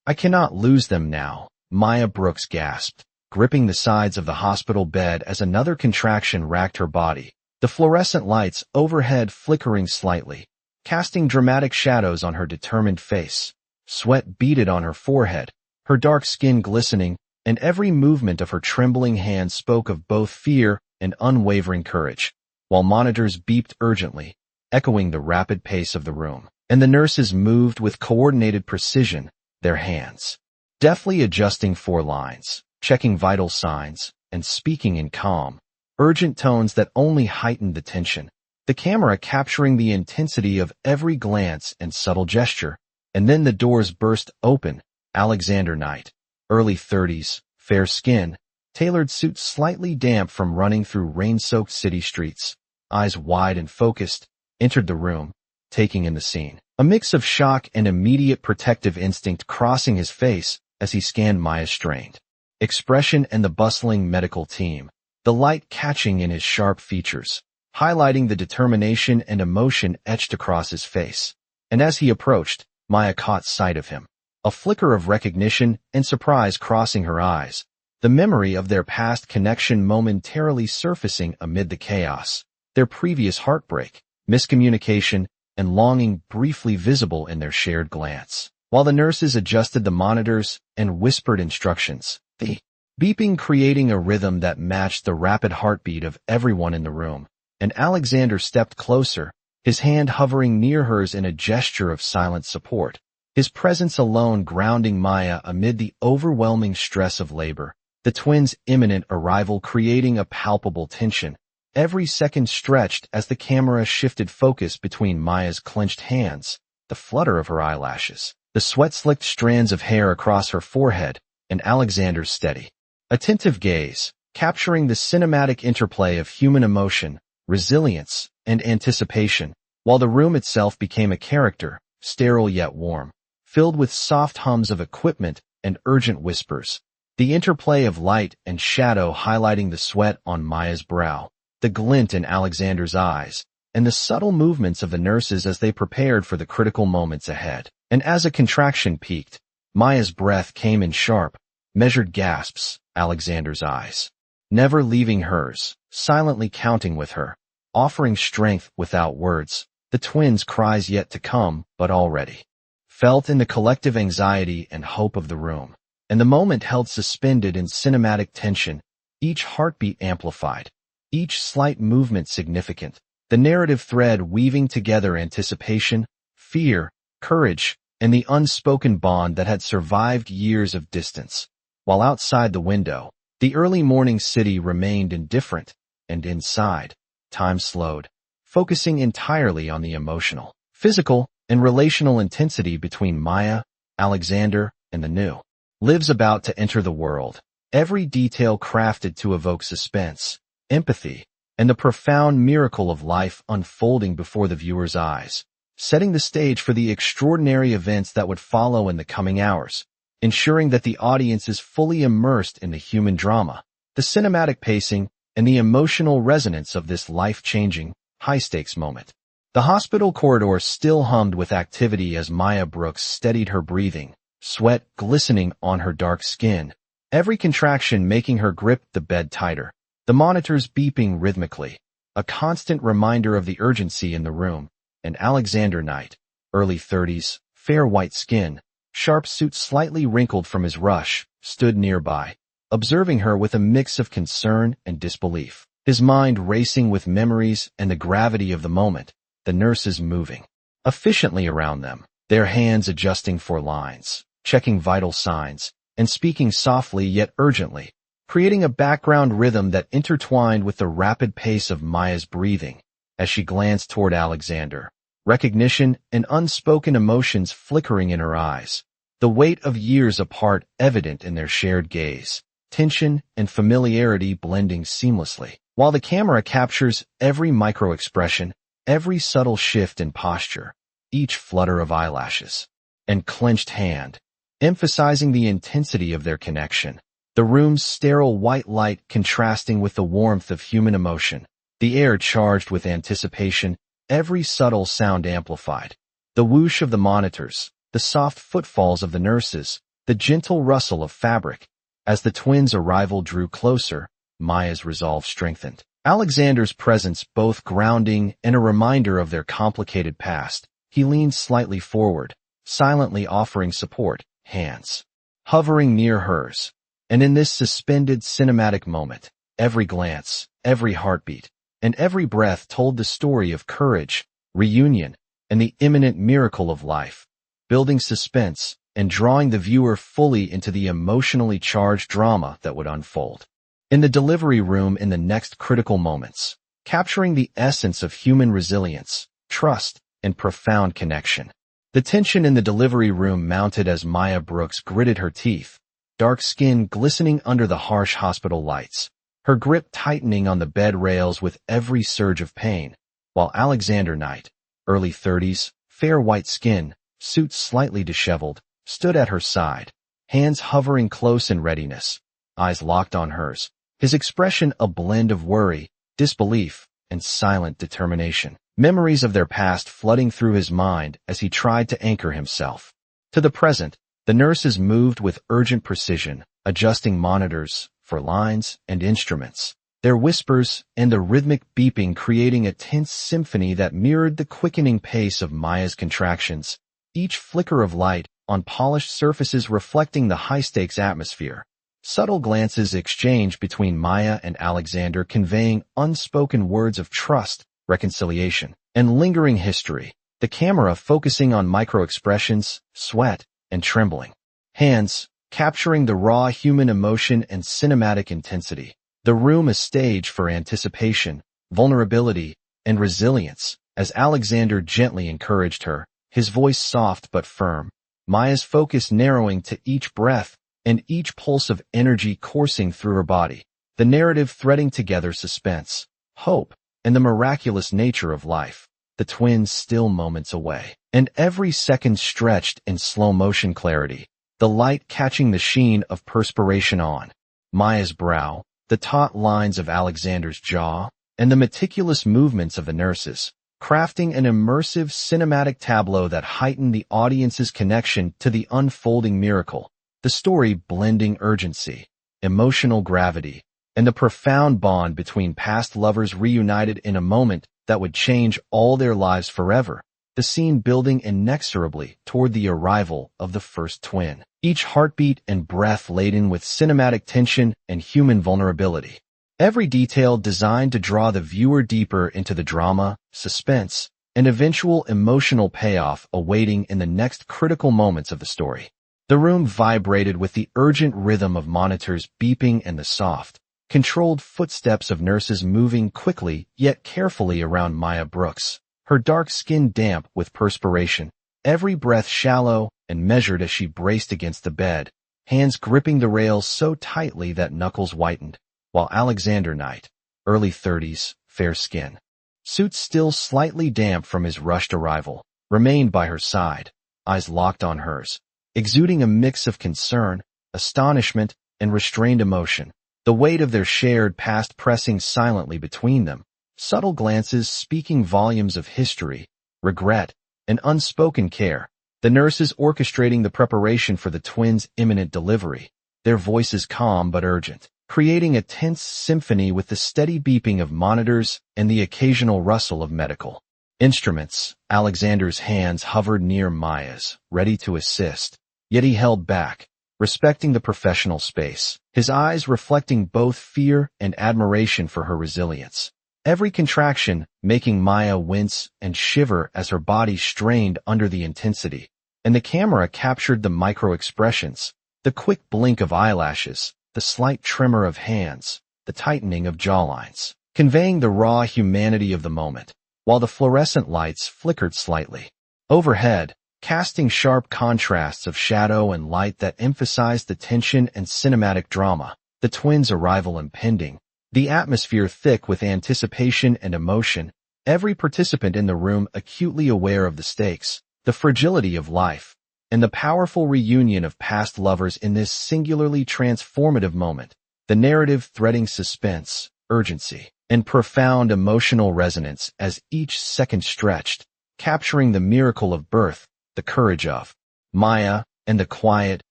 I cannot lose them now, Maya Brooks gasped, gripping the sides of the hospital bed as another contraction racked her body, the fluorescent lights overhead flickering slightly, casting dramatic shadows on her determined face. Sweat beaded on her forehead, her dark skin glistening, and every movement of her trembling hand spoke of both fear and unwavering courage, while monitors beeped urgently, echoing the rapid pace of the room, and the nurses moved with coordinated precision, their hands deftly adjusting 4 lines, checking vital signs, and speaking in calm, urgent tones that only heightened the tension, the camera capturing the intensity of every glance and subtle gesture. And then the doors burst open. Alexander Knight, early 30s, fair skin, tailored suit slightly damp from running through rain-soaked city streets, eyes wide and focused, entered the room, taking in the scene. A mix of shock and immediate protective instinct crossing his face as he scanned Maya's strained expression and the bustling medical team, the light catching in his sharp features, highlighting the determination and emotion etched across his face. And as he approached, Maya caught sight of him, a flicker of recognition and surprise crossing her eyes, the memory of their past connection momentarily surfacing amid the chaos, their previous heartbreak, miscommunication, and longing briefly visible in their shared glance. While the nurses adjusted the monitors and whispered instructions, the beeping creating a rhythm that matched the rapid heartbeat of everyone in the room, and Alexander stepped closer, his hand hovering near hers in a gesture of silent support, his presence alone grounding Maya amid the overwhelming stress of labor, the twins' imminent arrival creating a palpable tension, every second stretched as the camera shifted focus between Maya's clenched hands, the flutter of her eyelashes, the sweat-slicked strands of hair across her forehead, and Alexander's steady, attentive gaze, capturing the cinematic interplay of human emotion, resilience, and anticipation, while the room itself became a character, sterile yet warm, filled with soft hums of equipment and urgent whispers, the interplay of light and shadow highlighting the sweat on Maya's brow, the glint in Alexander's eyes, and the subtle movements of the nurses as they prepared for the critical moments ahead. And as a contraction peaked, Maya's breath came in sharp, measured gasps, Alexander's eyes never leaving hers, silently counting with her, offering strength without words, the twins' cries yet to come, but already felt in the collective anxiety and hope of the room, and the moment held suspended in cinematic tension, each heartbeat amplified, each slight movement significant, the narrative thread weaving together anticipation, fear, courage, and the unspoken bond that had survived years of distance. While outside the window, the early morning city remained indifferent, and inside, time slowed, focusing entirely on the emotional, physical, and relational intensity between Maya, Alexander, and the new lives about to enter the world, every detail crafted to evoke suspense, empathy, and the profound miracle of life unfolding before the viewer's eyes, setting the stage for the extraordinary events that would follow in the coming hours, ensuring that the audience is fully immersed in the human drama, the cinematic pacing, and the emotional resonance of this life-changing, high-stakes moment. The hospital corridor still hummed with activity as Maya Brooks steadied her breathing, sweat glistening on her dark skin, every contraction making her grip the bed tighter, the monitors beeping rhythmically, a constant reminder of the urgency in the room, and Alexander Knight, early 30s, fair white skin, sharp suit slightly wrinkled from his rush, stood nearby, observing her with a mix of concern and disbelief, his mind racing with memories and the gravity of the moment, the nurses moving efficiently around them, their hands adjusting for lines, checking vital signs, and speaking softly yet urgently, creating a background rhythm that intertwined with the rapid pace of Maya's breathing as she glanced toward Alexander, recognition and unspoken emotions flickering in her eyes, the weight of years apart evident in their shared gaze, tension and familiarity blending seamlessly, while the camera captures every micro-expression, every subtle shift in posture, each flutter of eyelashes and clenched hand, emphasizing the intensity of their connection, the room's sterile white light contrasting with the warmth of human emotion, the air charged with anticipation, every subtle sound amplified, the whoosh of the monitors, the soft footfalls of the nurses, the gentle rustle of fabric. As the twins' arrival drew closer, Maya's resolve strengthened. Alexander's presence both grounding and a reminder of their complicated past. He leaned slightly forward, silently offering support, hands hovering near hers. And in this suspended cinematic moment, every glance, every heartbeat, and every breath told the story of courage, reunion, and the imminent miracle of life, building suspense and drawing the viewer fully into the emotionally charged drama that would unfold. In the delivery room in the next critical moments, capturing the essence of human resilience, trust, and profound connection. The tension in the delivery room mounted as Maya Brooks gritted her teeth, dark skin glistening under the harsh hospital lights, her grip tightening on the bed rails with every surge of pain, while Alexander Knight, early 30s, fair white skin, suit slightly disheveled, stood at her side, hands hovering close in readiness, eyes locked on hers, his expression a blend of worry, disbelief, and silent determination. Memories of their past flooding through his mind as he tried to anchor himself. To the present, the nurses moved with urgent precision, adjusting monitors for lines and instruments, their whispers and the rhythmic beeping creating a tense symphony that mirrored the quickening pace of Maya's contractions, each flicker of light on polished surfaces reflecting the high-stakes atmosphere. Subtle glances exchanged between Maya and Alexander conveying unspoken words of trust, reconciliation, and lingering history, the camera focusing on micro-expressions, sweat, and trembling. Hands, capturing the raw human emotion and cinematic intensity. The room a stage for anticipation, vulnerability, and resilience, as Alexander gently encouraged her, his voice soft but firm, Maya's focus narrowing to each breath and each pulse of energy coursing through her body, the narrative threading together suspense, hope, and the miraculous nature of life, the twins still moments away, and every second stretched in slow-motion clarity, the light catching the sheen of perspiration on Maya's brow, the taut lines of Alexander's jaw, and the meticulous movements of the nurses, crafting an immersive cinematic tableau that heightened the audience's connection to the unfolding miracle, the story blending urgency, emotional gravity, and the profound bond between past lovers reunited in a moment that would change all their lives forever, the scene building inexorably toward the arrival of the first twin, each heartbeat and breath laden with cinematic tension and human vulnerability. Every detail designed to draw the viewer deeper into the drama, suspense, and eventual emotional payoff awaiting in the next critical moments of the story. The room vibrated with the urgent rhythm of monitors beeping and the soft, controlled footsteps of nurses moving quickly yet carefully around Maya Brooks, her dark skin damp with perspiration, every breath shallow and measured as she braced against the bed, hands gripping the rails so tightly that knuckles whitened, while Alexander Knight, early 30s, fair skin, suit still slightly damp from his rushed arrival, remained by her side, eyes locked on hers, exuding a mix of concern, astonishment, and restrained emotion, the weight of their shared past pressing silently between them, subtle glances speaking volumes of history, regret, and unspoken care, the nurses orchestrating the preparation for the twins' imminent delivery, their voices calm but urgent, creating a tense symphony with the steady beeping of monitors and the occasional rustle of medical instruments. Alexander's hands hovered near Maya's, ready to assist, yet he held back, respecting the professional space, his eyes reflecting both fear and admiration for her resilience. Every contraction making Maya wince and shiver as her body strained under the intensity, and the camera captured the micro-expressions, the quick blink of eyelashes, the slight tremor of hands, the tightening of jawlines, conveying the raw humanity of the moment, while the fluorescent lights flickered slightly overhead, casting sharp contrasts of shadow and light that emphasized the tension and cinematic drama, the twins' arrival impending, the atmosphere thick with anticipation and emotion, every participant in the room acutely aware of the stakes, the fragility of life, and the powerful reunion of past lovers in this singularly transformative moment, the narrative threading suspense, urgency, and profound emotional resonance as each second stretched, capturing the miracle of birth, the courage of Maya, and the quiet,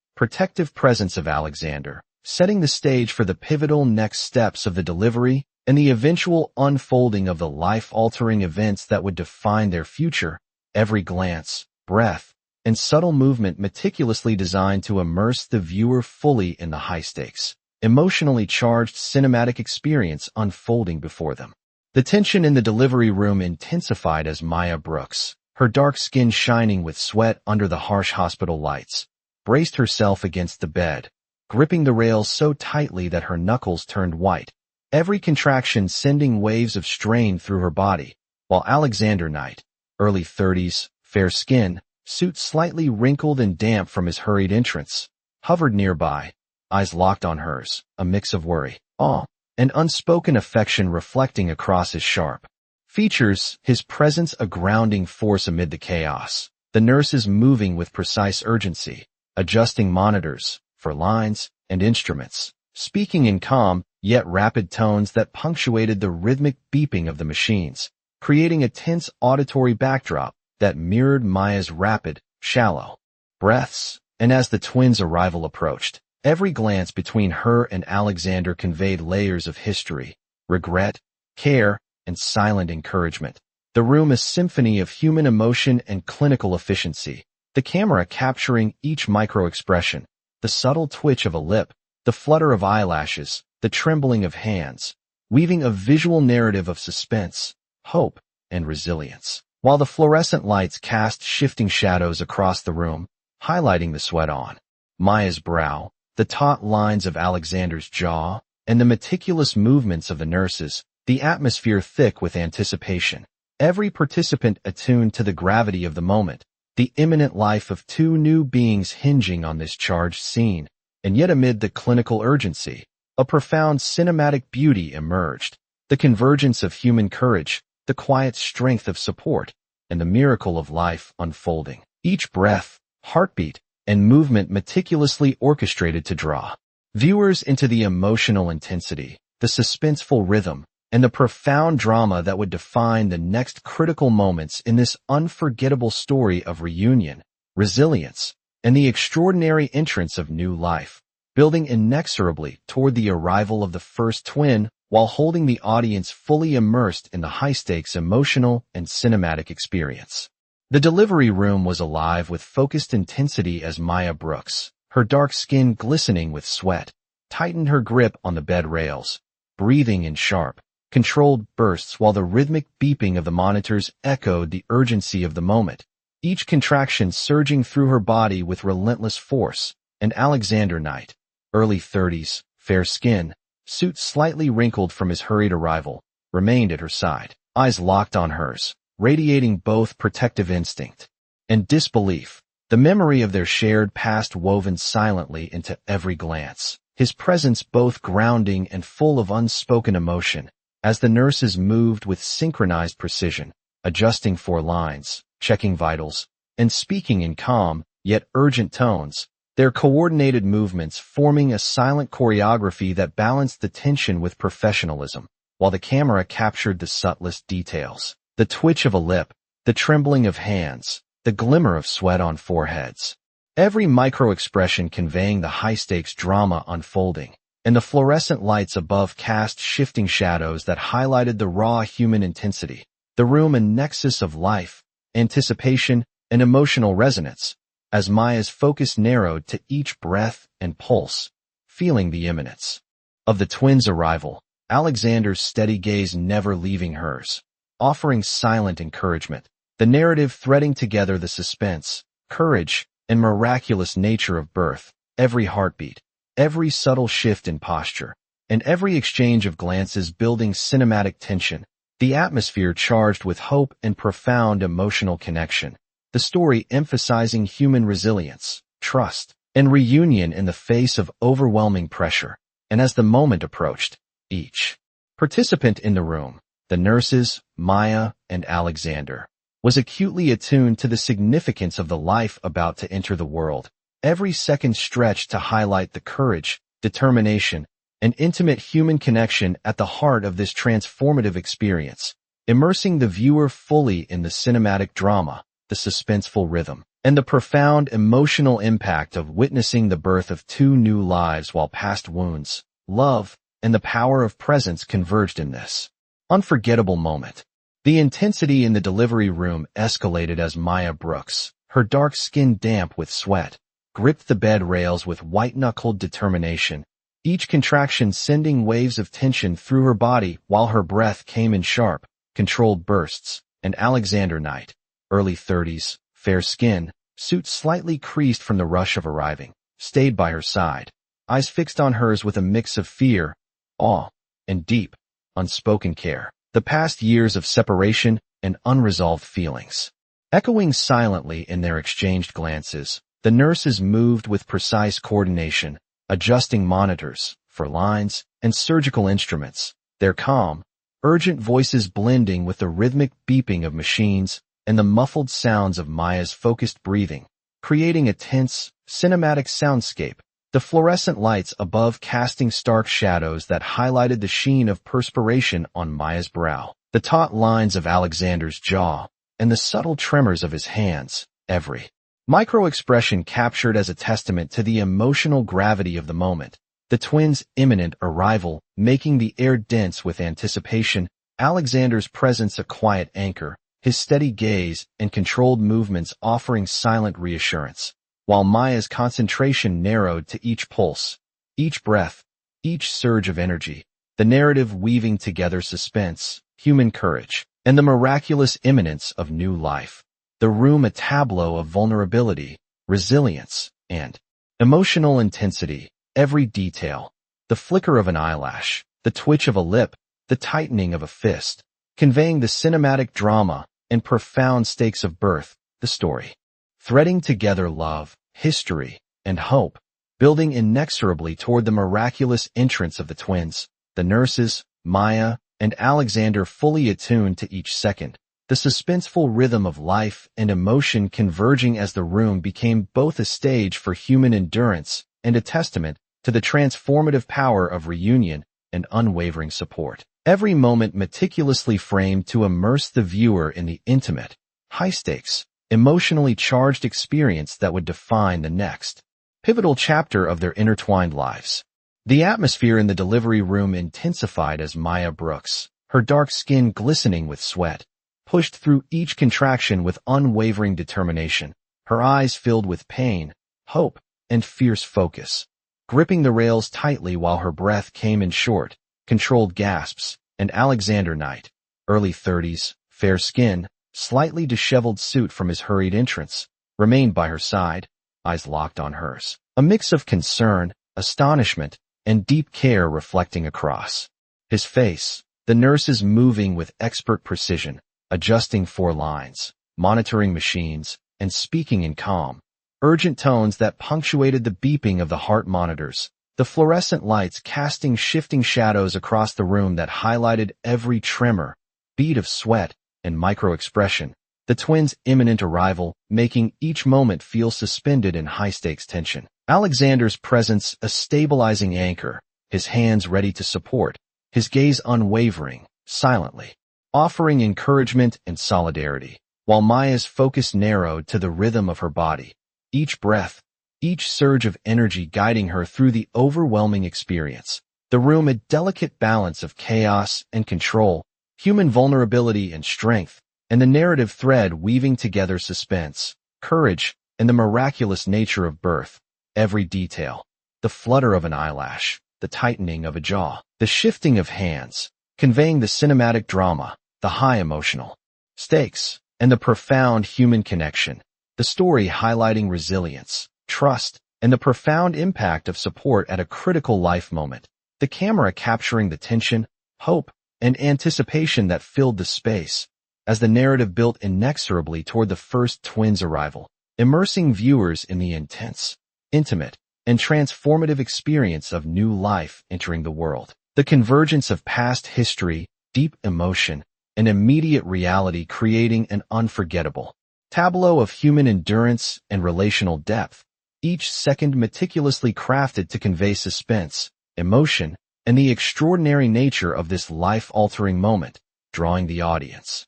protective presence of Alexander, setting the stage for the pivotal next steps of the delivery and the eventual unfolding of the life-altering events that would define their future. Every glance, breath, and subtle movement meticulously designed to immerse the viewer fully in the high-stakes, emotionally charged cinematic experience unfolding before them. The tension in the delivery room intensified as Maya Brooks, her dark skin shining with sweat under the harsh hospital lights, braced herself against the bed, gripping the rails so tightly that her knuckles turned white, every contraction sending waves of strain through her body, while Alexander Knight, early 30s, fair skin, suit slightly wrinkled and damp from his hurried entrance, hovered nearby, eyes locked on hers, a mix of worry, awe, and unspoken affection reflecting across his sharp features, his presence a grounding force amid the chaos, the nurses moving with precise urgency, adjusting monitors for lines and instruments, speaking in calm yet rapid tones that punctuated the rhythmic beeping of the machines, creating a tense auditory backdrop that mirrored Maya's rapid, shallow breaths. And as the twins' arrival approached, every glance between her and Alexander conveyed layers of history, regret, care, and silent encouragement. The room a symphony of human emotion and clinical efficiency, the camera capturing each micro-expression, the subtle twitch of a lip, the flutter of eyelashes, the trembling of hands, weaving a visual narrative of suspense, hope, and resilience. While the fluorescent lights cast shifting shadows across the room, highlighting the sweat on Maya's brow, the taut lines of Alexander's jaw, and the meticulous movements of the nurses, the atmosphere thick with anticipation. Every participant attuned to the gravity of the moment, the imminent life of two new beings hinging on this charged scene. And yet amid the clinical urgency, a profound cinematic beauty emerged. The convergence of human courage, the quiet strength of support, and the miracle of life unfolding. Each breath, heartbeat, and movement meticulously orchestrated to draw viewers into the emotional intensity, the suspenseful rhythm, and the profound drama that would define the next critical moments in this unforgettable story of reunion, resilience, and the extraordinary entrance of new life, building inexorably toward the arrival of the first twin while holding the audience fully immersed in the high-stakes emotional and cinematic experience. The delivery room was alive with focused intensity as Maya Brooks, her dark skin glistening with sweat, tightened her grip on the bed rails, breathing in sharp, controlled bursts while the rhythmic beeping of the monitors echoed the urgency of the moment, each contraction surging through her body with relentless force. And Alexander Knight, early 30s, fair skin, suit slightly wrinkled from his hurried arrival, remained at her side, eyes locked on hers, radiating both protective instinct and disbelief, the memory of their shared past woven silently into every glance, his presence both grounding and full of unspoken emotion, as the nurses moved with synchronized precision, adjusting four lines, checking vitals, and speaking in calm, yet urgent tones, their coordinated movements forming a silent choreography that balanced the tension with professionalism, while the camera captured the subtlest details, the twitch of a lip, the trembling of hands, the glimmer of sweat on foreheads, every micro-expression conveying the high-stakes drama unfolding, and the fluorescent lights above cast shifting shadows that highlighted the raw human intensity, the room a nexus of life, anticipation, and emotional resonance, as Maya's focus narrowed to each breath and pulse, feeling the imminence of the twins' arrival, Alexander's steady gaze never leaving hers, offering silent encouragement, the narrative threading together the suspense, courage, and miraculous nature of birth, every heartbeat, every subtle shift in posture, and every exchange of glances building cinematic tension, the atmosphere charged with hope and profound emotional connection, the story emphasizing human resilience, trust, and reunion in the face of overwhelming pressure. And as the moment approached, each participant in the room, the nurses, Maya, and Alexander, was acutely attuned to the significance of the life about to enter the world, every second stretched to highlight the courage, determination, and intimate human connection at the heart of this transformative experience, immersing the viewer fully in the cinematic drama, the suspenseful rhythm, and the profound emotional impact of witnessing the birth of two new lives while past wounds, love, and the power of presence converged in this unforgettable moment. The intensity in the delivery room escalated as Maya Brooks, her dark skin damp with sweat, gripped the bed rails with white-knuckled determination, each contraction sending waves of tension through her body while her breath came in sharp, controlled bursts. And Alexander Knight, early 30s, fair skin, suit slightly creased from the rush of arriving, stayed by her side, eyes fixed on hers with a mix of fear, awe, and deep, unspoken care. The past years of separation and unresolved feelings. Echoing silently in their exchanged glances, the nurses moved with precise coordination, adjusting monitors, for lines, and surgical instruments, their calm, urgent voices blending with the rhythmic beeping of machines and the muffled sounds of Maya's focused breathing, creating a tense, cinematic soundscape, the fluorescent lights above casting stark shadows that highlighted the sheen of perspiration on Maya's brow, the taut lines of Alexander's jaw, and the subtle tremors of his hands, every micro-expression captured as a testament to the emotional gravity of the moment. The twins' imminent arrival making the air dense with anticipation, Alexander's presence a quiet anchor, his steady gaze and controlled movements offering silent reassurance, while Maya's concentration narrowed to each pulse, each breath, each surge of energy, the narrative weaving together suspense, human courage, and the miraculous imminence of new life. The room a tableau of vulnerability, resilience, and emotional intensity, every detail, the flicker of an eyelash, the twitch of a lip, the tightening of a fist, conveying the cinematic drama and profound stakes of birth, the story. Threading together love, history, and hope, building inexorably toward the miraculous entrance of the twins, the nurses, Maya, and Alexander fully attuned to each second, the suspenseful rhythm of life and emotion converging as the room became both a stage for human endurance and a testament to the transformative power of reunion and unwavering support. Every moment meticulously framed to immerse the viewer in the intimate, high-stakes, emotionally charged experience that would define the next pivotal chapter of their intertwined lives. The atmosphere in the delivery room intensified as Maya Brooks, her dark skin glistening with sweat, pushed through each contraction with unwavering determination, her eyes filled with pain, hope, and fierce focus, gripping the rails tightly while her breath came in short, controlled gasps. And Alexander Knight, early 30s, fair skin, slightly disheveled suit from his hurried entrance, remained by her side, eyes locked on hers, a mix of concern, astonishment, and deep care reflecting across his face, the nurses moving with expert precision, adjusting 4 lines, monitoring machines, and speaking in calm, urgent tones that punctuated the beeping of the heart monitors, the fluorescent lights casting shifting shadows across the room that highlighted every tremor, bead of sweat, and micro-expression, the twins' imminent arrival making each moment feel suspended in high-stakes tension. Alexander's presence a stabilizing anchor, his hands ready to support, his gaze unwavering, silently, offering encouragement and solidarity, while Maya's focus narrowed to the rhythm of her body, each breath, each surge of energy guiding her through the overwhelming experience. The room a delicate balance of chaos and control, human vulnerability and strength, and the narrative thread weaving together suspense, courage, and the miraculous nature of birth. Every detail, the flutter of an eyelash, the tightening of a jaw, the shifting of hands, conveying the cinematic drama, the high emotional stakes, and the profound human connection. The story highlighting resilience, trust, and the profound impact of support at a critical life moment. The camera capturing the tension, hope, and anticipation that filled the space as the narrative built inexorably toward the first twins' arrival, immersing viewers in the intense, intimate, and transformative experience of new life entering the world. The convergence of past history, deep emotion, and immediate reality creating an unforgettable tableau of human endurance and relational depth, each second meticulously crafted to convey suspense, emotion, and the extraordinary nature of this life-altering moment, drawing the audience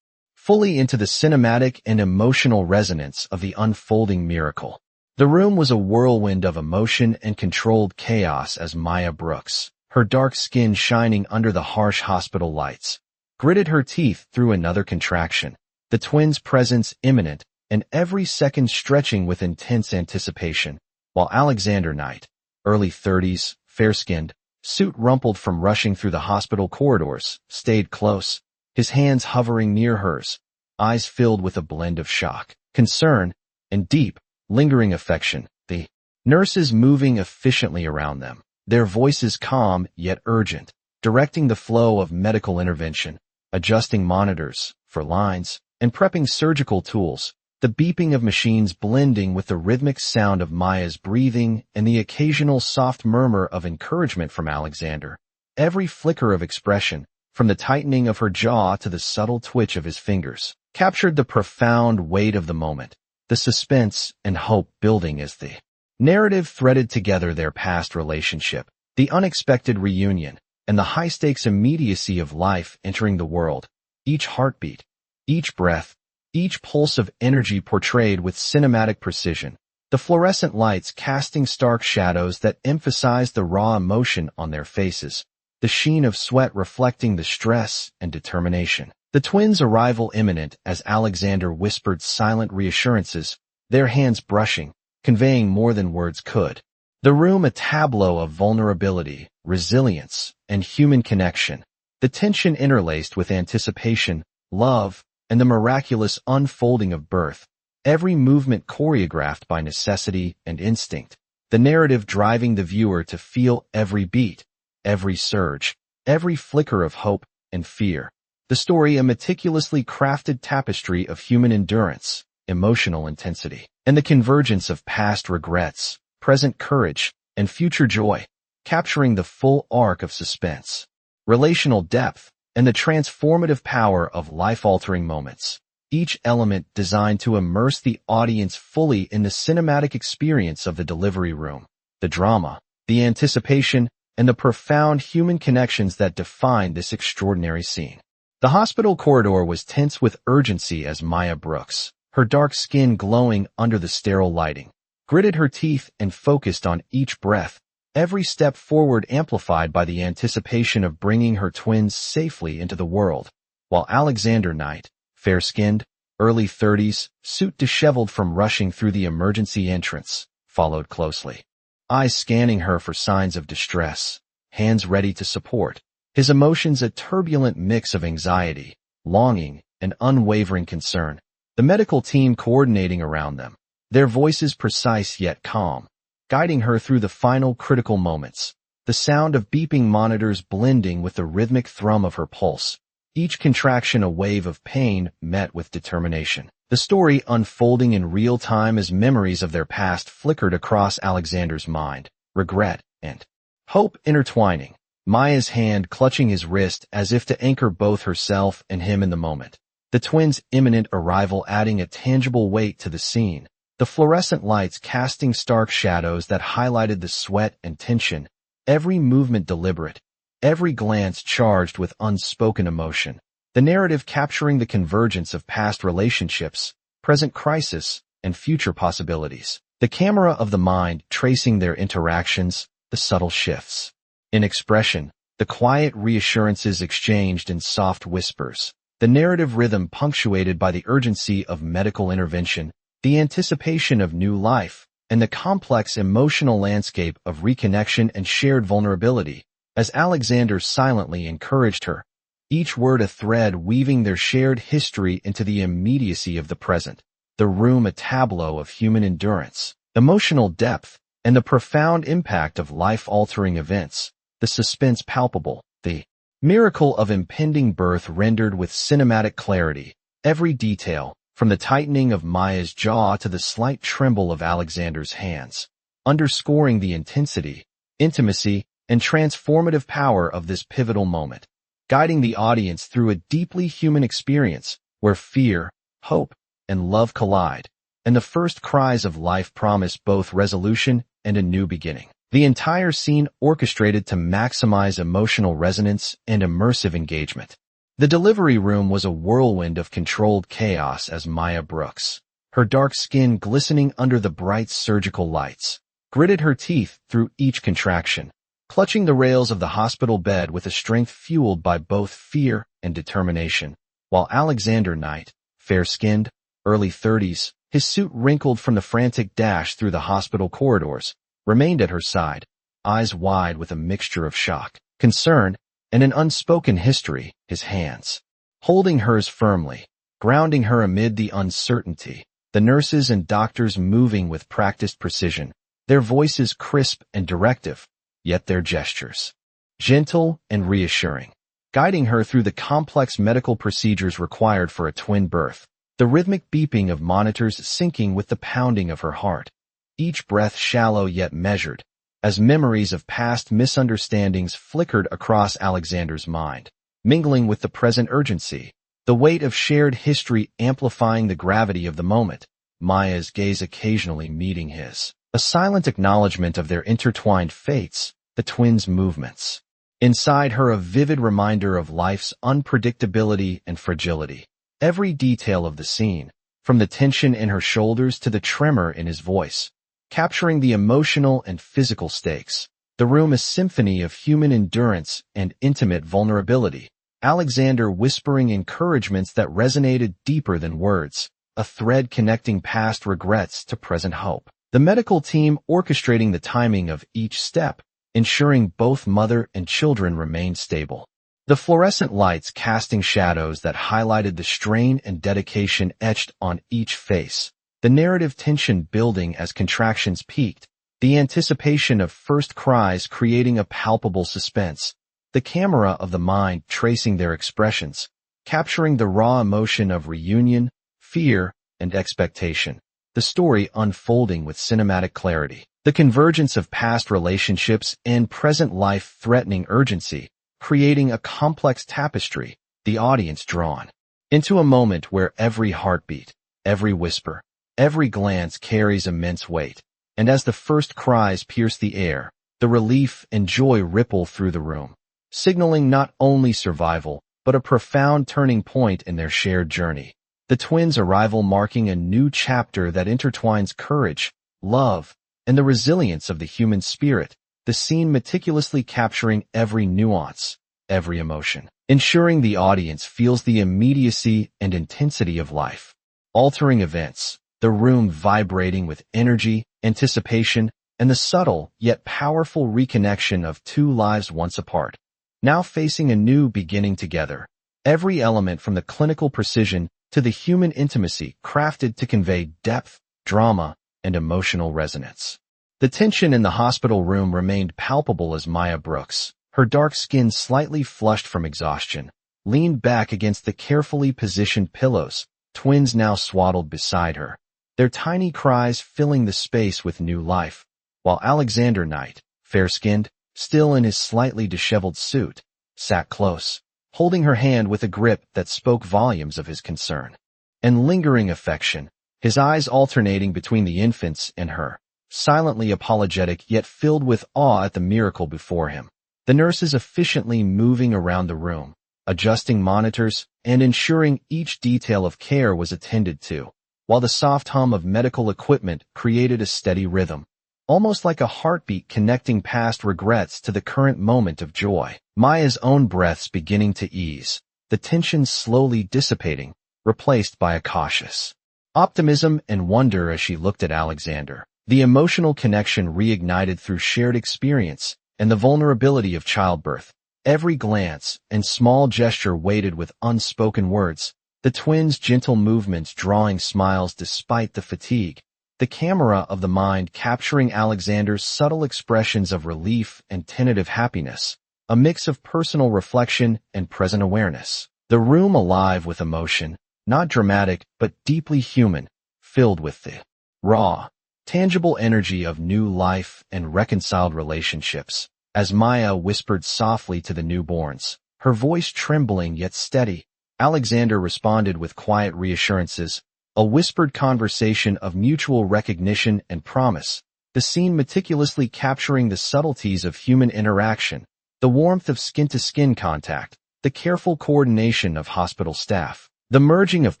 fully into the cinematic and emotional resonance of the unfolding miracle. The room was a whirlwind of emotion and controlled chaos as Maya Brooks, her dark skin shining under the harsh hospital lights, gritted her teeth through another contraction, the twins' presence imminent and every second stretching with intense anticipation, while Alexander Knight, early 30s, fair-skinned, suit rumpled from rushing through the hospital corridors, stayed close, his hands hovering near hers, eyes filled with a blend of shock, concern, and deep, lingering affection, the nurses moving efficiently around them, their voices calm yet urgent, directing the flow of medical intervention, adjusting monitors for lines, and prepping surgical tools, the beeping of machines blending with the rhythmic sound of Maya's breathing and the occasional soft murmur of encouragement from Alexander. Every flicker of expression, from the tightening of her jaw to the subtle twitch of his fingers, captured the profound weight of the moment, the suspense and hope building as the narrative threaded together their past relationship, the unexpected reunion, and the high-stakes immediacy of life entering the world. Each heartbeat, each breath, each pulse of energy portrayed with cinematic precision, the fluorescent lights casting stark shadows that emphasized the raw emotion on their faces, the sheen of sweat reflecting the stress and determination. The twins' arrival imminent as Alexander whispered silent reassurances, their hands brushing, conveying more than words could. The room a tableau of vulnerability, resilience, and human connection, the tension interlaced with anticipation, love, and the miraculous unfolding of birth, every movement choreographed by necessity and instinct, the narrative driving the viewer to feel every beat, every surge, every flicker of hope and fear. The story a meticulously crafted tapestry of human endurance, emotional intensity, and the convergence of past regrets, present courage, and future joy, capturing the full arc of suspense, relational depth, and the transformative power of life-altering moments. Each element designed to immerse the audience fully in the cinematic experience of the delivery room, the drama, the anticipation, and the profound human connections that define this extraordinary scene. The hospital corridor was tense with urgency as Maya Brooks, her dark skin glowing under the sterile lighting, gritted her teeth and focused on each breath, every step forward amplified by the anticipation of bringing her twins safely into the world, while Alexander Knight, fair-skinned, early 30s, suit disheveled from rushing through the emergency entrance, followed closely, eyes scanning her for signs of distress, hands ready to support, his emotions a turbulent mix of anxiety, longing, and unwavering concern, the medical team coordinating around them, their voices precise yet calm, guiding her through the final critical moments, the sound of beeping monitors blending with the rhythmic thrum of her pulse, each contraction a wave of pain met with determination. The story unfolding in real time as memories of their past flickered across Alexander's mind, regret and hope intertwining, Maya's hand clutching his wrist as if to anchor both herself and him in the moment. The twins' imminent arrival adding a tangible weight to the scene, the fluorescent lights casting stark shadows that highlighted the sweat and tension, every movement deliberate, every glance charged with unspoken emotion, the narrative capturing the convergence of past relationships, present crisis, and future possibilities. The camera of the mind tracing their interactions, the subtle shifts in expression, the quiet reassurances exchanged in soft whispers, the narrative rhythm punctuated by the urgency of medical intervention, the anticipation of new life, and the complex emotional landscape of reconnection and shared vulnerability, as Alexander silently encouraged her, each word a thread weaving their shared history into the immediacy of the present, the room a tableau of human endurance, emotional depth, and the profound impact of life-altering events, the suspense palpable, the miracle of impending birth rendered with cinematic clarity, every detail, from the tightening of Maya's jaw to the slight tremble of Alexander's hands, underscoring the intensity, intimacy, and transformative power of this pivotal moment, guiding the audience through a deeply human experience where fear, hope, and love collide, and the first cries of life promise both resolution and a new beginning. The entire scene orchestrated to maximize emotional resonance and immersive engagement. The delivery room was a whirlwind of controlled chaos as Maya Brooks, her dark skin glistening under the bright surgical lights, gritted her teeth through each contraction, clutching the rails of the hospital bed with a strength fueled by both fear and determination, while Alexander Knight, fair-skinned, early 30s, his suit wrinkled from the frantic dash through the hospital corridors, remained at her side, eyes wide with a mixture of shock, concern, and an unspoken history, his hands holding hers firmly, grounding her amid the uncertainty, the nurses and doctors moving with practiced precision, their voices crisp and directive, yet their gestures gentle and reassuring, guiding her through the complex medical procedures required for a twin birth, the rhythmic beeping of monitors syncing with the pounding of her heart, each breath shallow yet measured, as memories of past misunderstandings flickered across Alexander's mind, mingling with the present urgency, the weight of shared history amplifying the gravity of the moment, Maya's gaze occasionally meeting his, a silent acknowledgement of their intertwined fates, the twins' movements. Inside her a vivid reminder of life's unpredictability and fragility. Every detail of the scene, from the tension in her shoulders to the tremor in his voice, capturing the emotional and physical stakes. The room a symphony of human endurance and intimate vulnerability. Alexander whispering encouragements that resonated deeper than words, a thread connecting past regrets to present hope. The medical team orchestrating the timing of each step, ensuring both mother and children remained stable. The fluorescent lights casting shadows that highlighted the strain and dedication etched on each face. The narrative tension building as contractions peaked, the anticipation of first cries creating a palpable suspense, the camera of the mind tracing their expressions, capturing the raw emotion of reunion, fear, and expectation, the story unfolding with cinematic clarity, the convergence of past relationships and present life-threatening urgency, creating a complex tapestry, the audience drawn into a moment where every heartbeat, every whisper, every glance carries immense weight, and as the first cries pierce the air, the relief and joy ripple through the room, signaling not only survival, but a profound turning point in their shared journey. The twins' arrival marking a new chapter that intertwines courage, love, and the resilience of the human spirit, the scene meticulously capturing every nuance, every emotion, ensuring the audience feels the immediacy and intensity of life. Altering events, the room vibrating with energy, anticipation, and the subtle yet powerful reconnection of two lives once apart, now facing a new beginning together. Every element from the clinical precision to the human intimacy crafted to convey depth, drama, and emotional resonance. The tension in the hospital room remained palpable as Maya Brooks, her dark skin slightly flushed from exhaustion, leaned back against the carefully positioned pillows, twins now swaddled beside her, their tiny cries filling the space with new life, while Alexander Knight, fair-skinned, still in his slightly disheveled suit, sat close, holding her hand with a grip that spoke volumes of his concern and lingering affection, his eyes alternating between the infants and her, silently apologetic yet filled with awe at the miracle before him. The nurses efficiently moving around the room, adjusting monitors, and ensuring each detail of care was attended to, while the soft hum of medical equipment created a steady rhythm, almost like a heartbeat connecting past regrets to the current moment of joy. Maya's own breaths beginning to ease, the tension slowly dissipating, replaced by a cautious optimism and wonder as she looked at Alexander. The emotional connection reignited through shared experience and the vulnerability of childbirth. Every glance and small gesture weighted with unspoken words, the twins' gentle movements drawing smiles despite the fatigue, the camera of the mind capturing Alexander's subtle expressions of relief and tentative happiness, a mix of personal reflection and present awareness. The room alive with emotion, not dramatic but deeply human, filled with the raw, tangible energy of new life and reconciled relationships. As Maya whispered softly to the newborns, her voice trembling yet steady, Alexander responded with quiet reassurances, a whispered conversation of mutual recognition and promise, the scene meticulously capturing the subtleties of human interaction, the warmth of skin-to-skin contact, the careful coordination of hospital staff, the merging of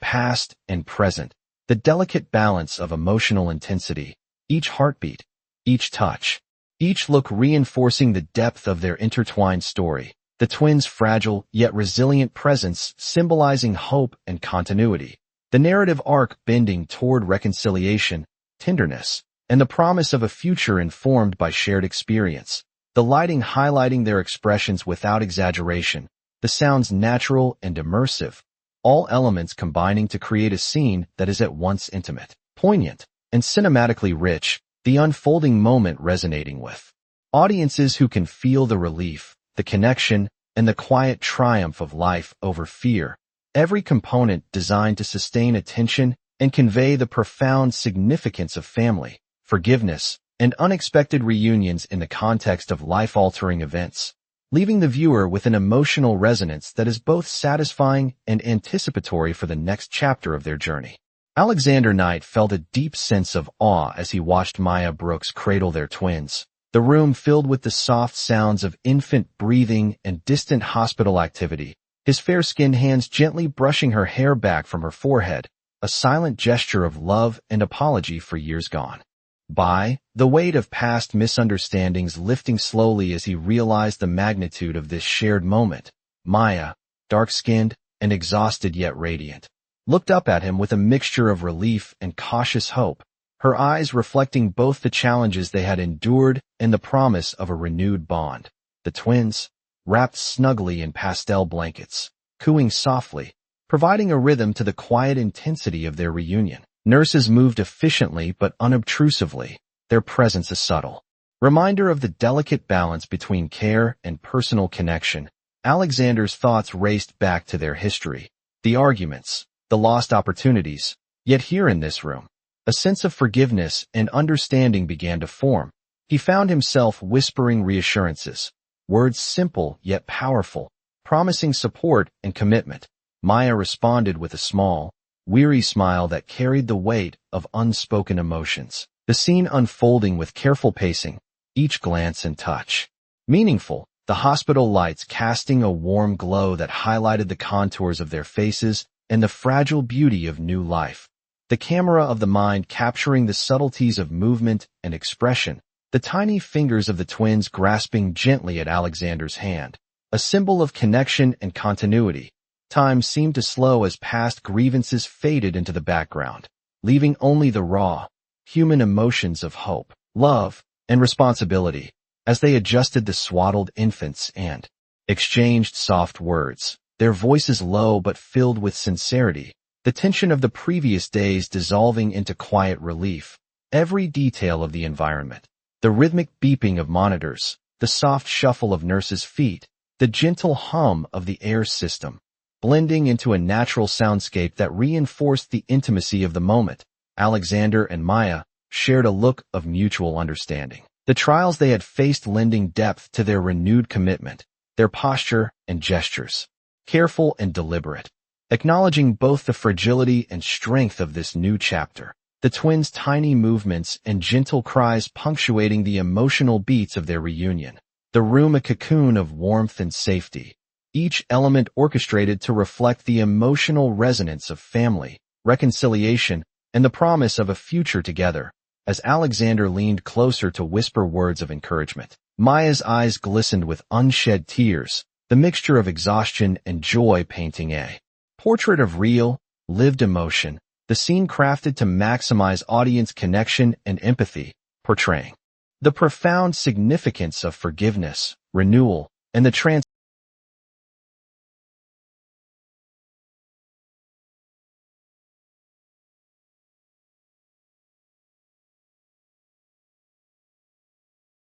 past and present, the delicate balance of emotional intensity, each heartbeat, each touch, each look reinforcing the depth of their intertwined story, the twins' fragile yet resilient presence symbolizing hope and continuity, the narrative arc bending toward reconciliation, tenderness, and the promise of a future informed by shared experience, the lighting highlighting their expressions without exaggeration, the sounds natural and immersive, all elements combining to create a scene that is at once intimate, poignant, and cinematically rich, the unfolding moment resonating with audiences who can feel the relief, the connection, and the quiet triumph of life over fear. Every component designed to sustain attention and convey the profound significance of family, forgiveness, and unexpected reunions in the context of life-altering events, leaving the viewer with an emotional resonance that is both satisfying and anticipatory for the next chapter of their journey. Alexander Knight felt a deep sense of awe as he watched Maya Brooks cradle their twins, the room filled with the soft sounds of infant breathing and distant hospital activity, his fair-skinned hands gently brushing her hair back from her forehead, a silent gesture of love and apology for years gone by, the weight of past misunderstandings lifting slowly as he realized the magnitude of this shared moment. Maya, dark-skinned and exhausted yet radiant, looked up at him with a mixture of relief and cautious hope, her eyes reflecting both the challenges they had endured and the promise of a renewed bond. The twins, wrapped snugly in pastel blankets, cooing softly, providing a rhythm to the quiet intensity of their reunion. Nurses moved efficiently but unobtrusively, their presence a subtle reminder of the delicate balance between care and personal connection. Alexander's thoughts raced back to their history, the arguments, the lost opportunities. Yet here in this room, a sense of forgiveness and understanding began to form. He found himself whispering reassurances, words simple yet powerful, promising support and commitment. Maya responded with a small, weary smile that carried the weight of unspoken emotions, the scene unfolding with careful pacing, each glance and touch meaningful, the hospital lights casting a warm glow that highlighted the contours of their faces and the fragile beauty of new life, the camera of the mind capturing the subtleties of movement and expression, the tiny fingers of the twins grasping gently at Alexander's hand, a symbol of connection and continuity. Time seemed to slow as past grievances faded into the background, leaving only the raw, human emotions of hope, love, and responsibility, as they adjusted the swaddled infants and exchanged soft words, their voices low but filled with sincerity, the tension of the previous days dissolving into quiet relief, every detail of the environment, the rhythmic beeping of monitors, the soft shuffle of nurses' feet, the gentle hum of the air system, blending into a natural soundscape that reinforced the intimacy of the moment. Alexander and Maya shared a look of mutual understanding, the trials they had faced lending depth to their renewed commitment, their posture and gestures, careful and deliberate, acknowledging both the fragility and strength of this new chapter, the twins' tiny movements and gentle cries punctuating the emotional beats of their reunion, the room a cocoon of warmth and safety, each element orchestrated to reflect the emotional resonance of family, reconciliation, and the promise of a future together. As Alexander leaned closer to whisper words of encouragement, Maya's eyes glistened with unshed tears, the mixture of exhaustion and joy painting a portrait of real, lived emotion, the scene crafted to maximize audience connection and empathy, portraying the profound significance of forgiveness, renewal, and the